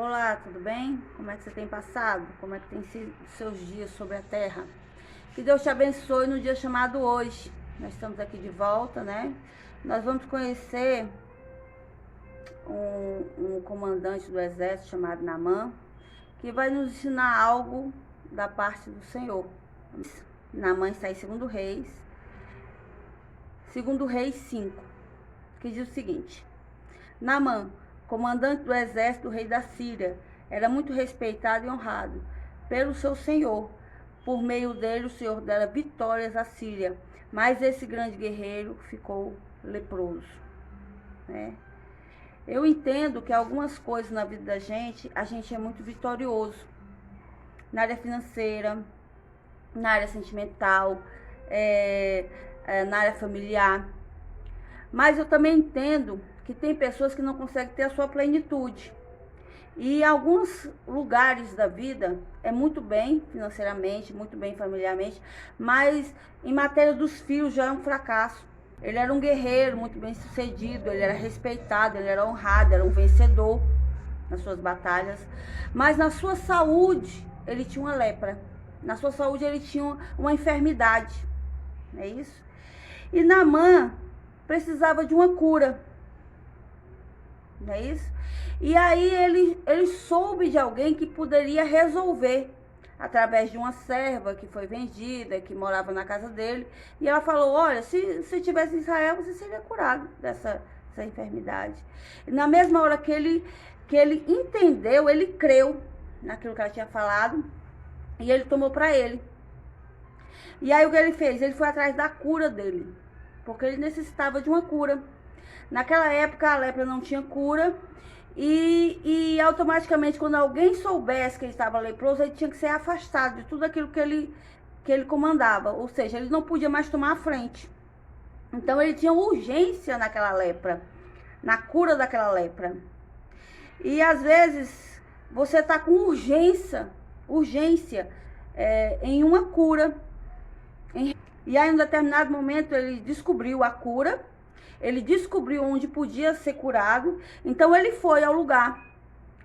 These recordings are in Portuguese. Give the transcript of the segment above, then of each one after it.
Olá, tudo bem? Como é que você tem passado? Como é que tem sido seus dias sobre a terra? Que Deus te abençoe no dia chamado hoje. Nós estamos aqui de volta, né? Nós vamos conhecer um comandante do exército chamado Naamã, que vai nos ensinar algo da parte do Senhor. Naamã está em 2 Reis 5, que diz o seguinte: Naamã, comandante do exército do rei da Síria, era muito respeitado e honrado pelo seu senhor. Por meio dele, o Senhor dera vitórias à Síria, mas esse grande guerreiro ficou leproso, né? Eu entendo que algumas coisas na vida da gente, a gente é muito vitorioso. Na área financeira, na área sentimental, na área familiar. Mas eu também entendo que tem pessoas que não conseguem ter a sua plenitude. E em alguns lugares da vida é muito bem financeiramente, muito bem familiarmente, mas em matéria dos filhos já é um fracasso. Ele era um guerreiro muito bem sucedido, ele era respeitado, ele era honrado, era um vencedor nas suas batalhas. Mas na sua saúde ele tinha uma lepra, na sua saúde ele tinha uma enfermidade, não é isso? E Naamã precisava de uma cura, não é isso? E aí ele soube de alguém que poderia resolver, através de uma serva que foi vendida, que morava na casa dele. E ela falou: olha, se você estivesse em Israel, você seria curado dessa enfermidade. E na mesma hora que ele entendeu, ele creu naquilo que ela tinha falado, e ele tomou para ele. E aí o que ele fez? Ele foi atrás da cura dele, porque ele necessitava de uma cura. Naquela época a lepra não tinha cura, e automaticamente quando alguém soubesse que ele estava leproso, ele tinha que ser afastado de tudo aquilo que ele comandava, ou seja, ele não podia mais tomar a frente. Então ele tinha urgência naquela lepra, na cura daquela lepra. E às vezes você está com urgência em uma cura. E aí em um determinado momento ele descobriu a cura, ele descobriu onde podia ser curado, então ele foi ao lugar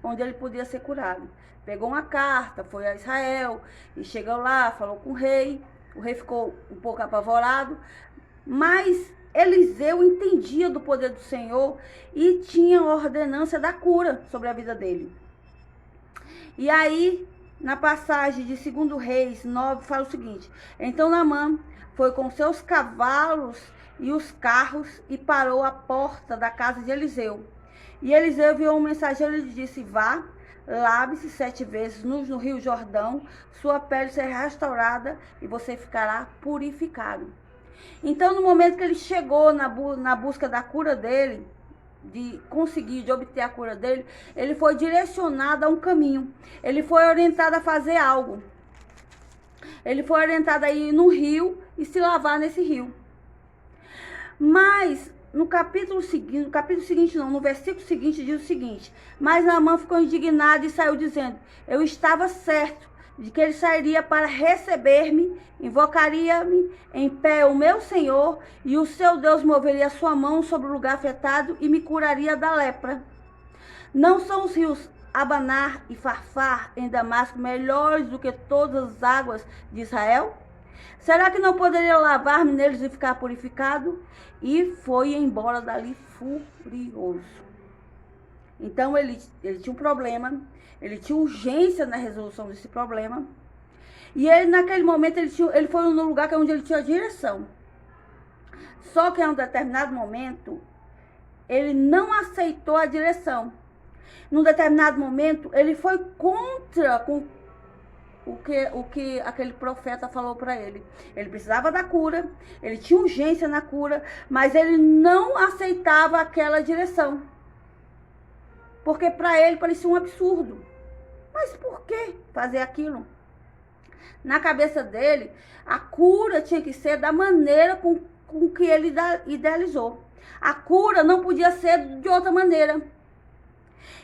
onde ele podia ser curado. Pegou uma carta, foi a Israel, e chegou lá, falou com o rei ficou um pouco apavorado, mas Eliseu entendia do poder do Senhor e tinha a ordenança da cura sobre a vida dele. E aí, na passagem de 2 Reis 9, fala o seguinte: então Naamã foi com seus cavalos e os carros e parou à porta da casa de Eliseu. E Eliseu enviou um mensageiro e lhe disse: vá, lave-se 7 vezes no rio Jordão, sua pele será restaurada e você ficará purificado. Então, no momento que ele chegou na busca da cura dele, de obter a cura dele, ele foi direcionado a um caminho. Ele foi orientado a fazer algo. Ele foi orientado a ir no rio e se lavar nesse rio. Mas no versículo seguinte diz o seguinte: mas Naamã ficou indignado e saiu dizendo: eu estava certo de que ele sairia para receber-me, invocaria-me em pé o meu Senhor, e o seu Deus moveria a sua mão sobre o lugar afetado e me curaria da lepra. Não são os rios Abanar e Farfar em Damasco melhores do que todas as águas de Israel? Será que não poderia lavar-me neles e ficar purificado? E foi embora dali furioso. Então ele tinha um problema, ele tinha urgência na resolução desse problema. E ele, naquele momento, ele foi no lugar onde ele tinha a direção. Só que em um determinado momento, ele não aceitou a direção. Num determinado momento, ele foi contra o que aquele profeta falou para ele. Ele precisava da cura, ele tinha urgência na cura, mas ele não aceitava aquela direção. Porque para ele parecia um absurdo. Mas por que fazer aquilo? Na cabeça dele, a cura tinha que ser da maneira com que ele idealizou. A cura não podia ser de outra maneira.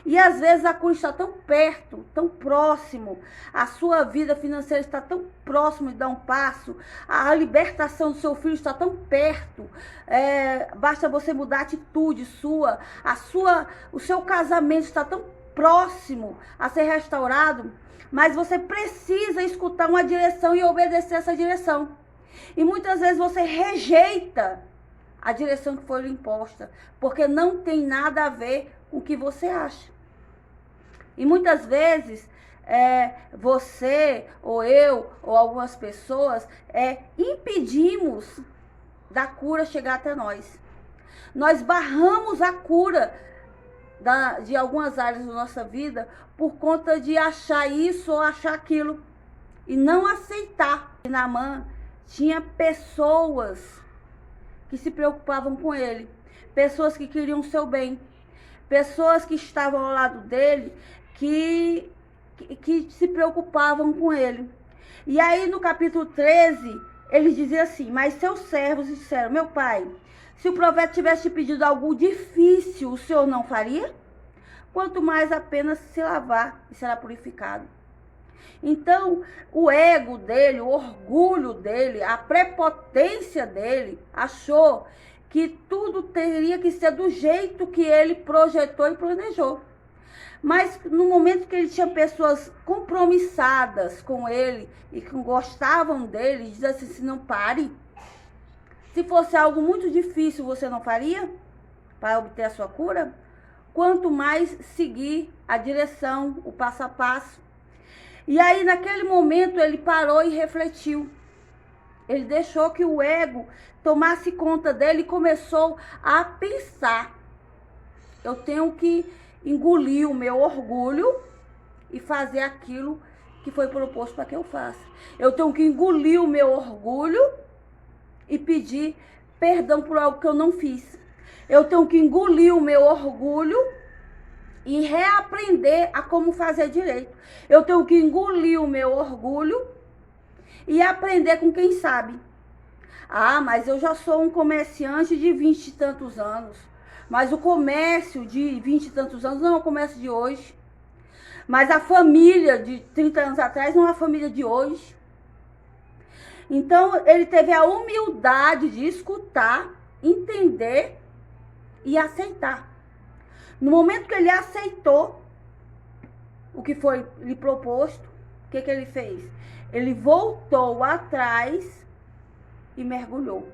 E às vezes a cura está tão perto, tão próximo, a sua vida financeira está tão próximo de dar um passo, a libertação do seu filho está tão perto, basta você mudar a atitude sua, o seu casamento está tão próximo a ser restaurado, mas você precisa escutar uma direção e obedecer essa direção. E muitas vezes você rejeita a direção que foi lhe imposta, porque não tem nada a ver com o que você acha. E muitas vezes você, ou eu, ou algumas pessoas, impedimos da cura chegar até nós. Nós barramos a cura de algumas áreas da nossa vida por conta de achar isso ou achar aquilo e não aceitar. E Naamã tinha pessoas que se preocupavam com ele, pessoas que queriam o seu bem, pessoas que estavam ao lado dele, que se preocupavam com ele. E aí no capítulo 13, ele dizia assim: mas seus servos disseram: meu pai, se o profeta tivesse te pedido algo difícil, o senhor não faria? Quanto mais apenas se lavar e será purificado. Então, o ego dele, o orgulho dele, a prepotência dele, achou que tudo teria que ser do jeito que ele projetou e planejou. Mas no momento que ele tinha pessoas compromissadas com ele e que gostavam dele, diz assim: não pare. Se fosse algo muito difícil, você não faria para obter a sua cura? Quanto mais seguir a direção, o passo a passo. E aí, naquele momento, ele parou e refletiu. Ele deixou que o ego tomasse conta dele e começou a pensar: eu tenho que engolir o meu orgulho e fazer aquilo que foi proposto para que eu faça. Eu tenho que engolir o meu orgulho e pedir perdão por algo que eu não fiz. Eu tenho que engolir o meu orgulho e reaprender a como fazer direito. Eu tenho que engolir o meu orgulho e aprender com quem sabe. Ah, mas eu já sou um comerciante de 20 e tantos anos. Mas o comércio de 20 e tantos anos não é o comércio de hoje. Mas a família de 30 anos atrás não é a família de hoje. Então, ele teve a humildade de escutar, entender e aceitar. No momento que ele aceitou o que foi lhe proposto, o que ele fez? Ele voltou atrás e mergulhou.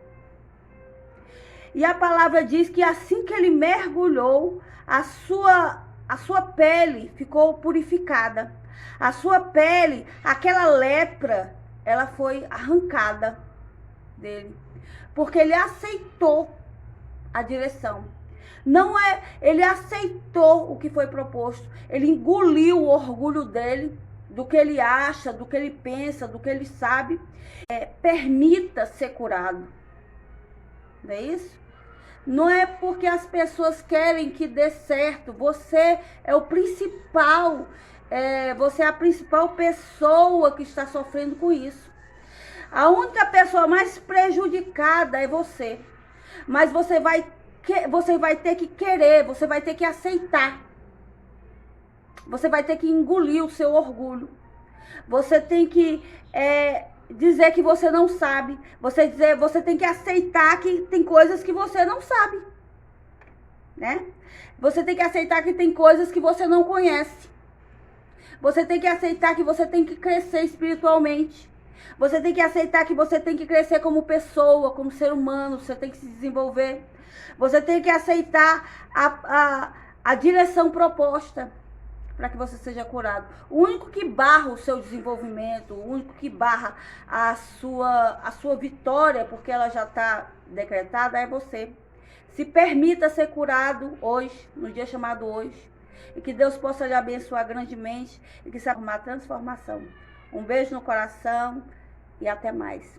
E a palavra diz que assim que ele mergulhou, a sua pele ficou purificada. A sua pele, aquela lepra, ela foi arrancada dele. Porque ele aceitou a direção. Não é, ele aceitou o que foi proposto. Ele engoliu o orgulho dele, do que ele acha, do que ele pensa, do que ele sabe. Permita ser curado. Não é isso? Não é porque as pessoas querem que dê certo. Você é o principal. Você é a principal pessoa que está sofrendo com isso. A única pessoa mais prejudicada é você. Mas você vai ter que querer, você vai ter que aceitar. Você vai ter que engolir o seu orgulho. Você tem que dizer que você não sabe. Você tem que aceitar que tem coisas que você não sabe. Né? Você tem que aceitar que tem coisas que você não conhece. Você tem que aceitar que você tem que crescer espiritualmente. Você tem que aceitar que você tem que crescer como pessoa, como ser humano. Você tem que se desenvolver. Você tem que aceitar a direção proposta para que você seja curado. O único que barra o seu desenvolvimento, o único que barra a sua vitória, porque ela já está decretada, é você. Se permita ser curado hoje, no dia chamado hoje. E que Deus possa lhe abençoar grandemente e que seja uma transformação. Um beijo no coração e até mais.